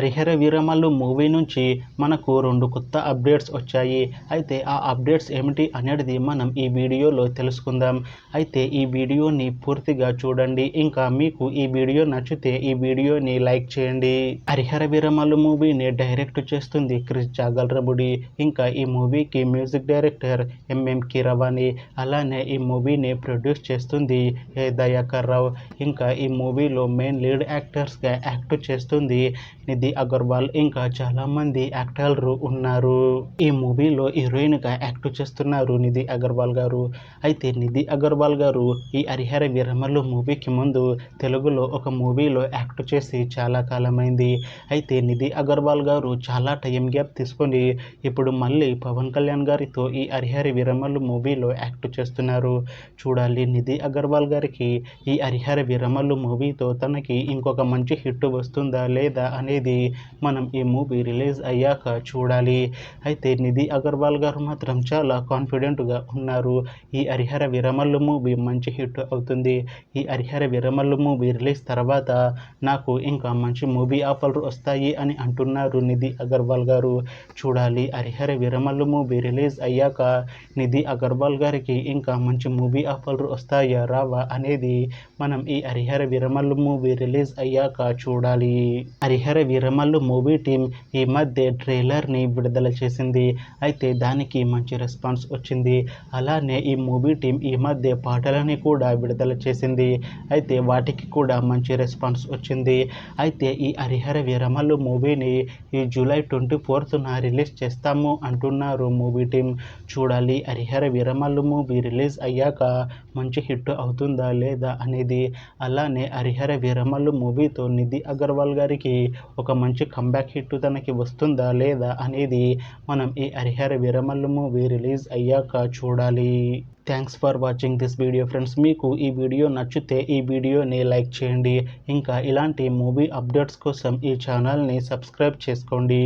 Harihara Veeramallu movie నుంచి మనకు 2 కొత్త అప్డేట్స్ వచ్చాయి. అయితే ఆ అప్డేట్స్ ఏమిటి అనేది మనం ఈ వీడియోలో తెలుసుకుందాం. అయితే ఈ వీడియోని పూర్తిగా చూడండి. ఇంకా మీకు ఈ వీడియో నచ్చితే ఈ వీడియోని లైక్ చేయండి. హరిహర వీరమల్లు మూవీని డైరెక్ట్ చేస్తుంది క్రిష్ జాగల్రబుడి. ఇంకా ఈ మూవీకి మ్యూజిక్ డైరెక్టర్ ఎంఎం కీరవాణి. అలానే ఈ మూవీని ప్రొడ్యూస్ చేస్తుంది ఏ దయాకర్ రావు. ఇంకా ఈ మూవీలో మెయిన్ లీడ్ యాక్టర్స్గా యాక్ట్ చేస్తుంది నిధి అగర్వాల్. ఇంకా చాలా మంది యాక్టర్లు ఉన్నారు. ఈ మూవీలో హీరోయిన్ గా యాక్ట్ చేస్తున్నారు నిధి అగర్వాల్ గారు. అయితే నిధి అగర్వాల్ గారు ఈ హరిహర వీరమల్లు మూవీకి ముందు తెలుగులో ఒక మూవీలో యాక్ట్ చేసి చాలా కాలమైంది. అయితే నిధి అగర్వాల్ గారు చాలా టైం గ్యాప్ తీసుకొని ఇప్పుడు మళ్ళీ పవన్ కళ్యాణ్ గారితో ఈ హరిహర వీరమల్లు మూవీలో యాక్ట్ చేస్తున్నారు. చూడాలి నిధి అగర్వాల్ గారికి ఈ హరిహర వీరమల్లు మూవీతో తనకి ఇంకొక మంచి హిట్ వస్తుందా లేదా అనేది మనం ఈ మూవీ రిలీజ్ అయ్యాక చూడాలి. అయితే నిధి అగర్వాల్ గారు మాత్రం చాలా కాన్ఫిడెంట్గా ఉన్నారు. ఈ హరిహర వీరమల్లు మూవీ మంచి హిట్ అవుతుంది. ఈ హరిహర వీరమల్లు మూవీ రిలీజ్ తర్వాత నాకు ఇంకా మంచి మూవీ ఆఫర్లు వస్తాయి అని అంటున్నారు నిధి అగర్వాల్ గారు. చూడాలి హరిహర వీరమల్లు మూవీ రిలీజ్ అయ్యాక నిధి అగర్వాల్ గారికి ఇంకా మంచి మూవీ ఆఫర్లు వస్తాయా రావా అనేది మనం ఈ హరిహర వీరమల్లు మూవీ రిలీజ్ అయ్యాక చూడాలి. హరిహర వీరమల్లు మూవీ టీం ఈ మధ్య ట్రైలర్ని విడుదల చేసింది. అయితే దానికి మంచి రెస్పాన్స్ వచ్చింది. అలానే ఈ మూవీ టీం ఈ మధ్య పాటలని కూడా విడుదల చేసింది. అయితే వాటికి కూడా మంచి రెస్పాన్స్ వచ్చింది. అయితే ఈ హరిహర వీరమల్లు మూవీని ఈ జూలై 24న రిలీజ్ చేస్తాము అంటున్నారు మూవీ టీం. చూడాలి హరిహర వీరమల్లు మూవీ రిలీజ్ అయ్యాక మంచి హిట్ అవుతుందా లేదా అనేది. అలానే హరిహర వీరమల్లు మూవీతో నిధి అగర్వాల్ గారికి ఒక మంచి కంబ్యాక్ హిట్ తనకి వస్తుందా లేదా అనేది మనం ఈ హరిహర వీరమల్లు మూవీ రిలీజ్ అయ్యాక చూడాలి. Thanks for watching this video friends. మీకు ఈ వీడియో నచ్చితే ఈ వీడియోని లైక్ చేయండి. ఇంకా ఇలాంటి మూవీ అప్డేట్స్ కోసం ఈ ఛానల్ని సబ్స్క్రైబ్ చేసుకోండి.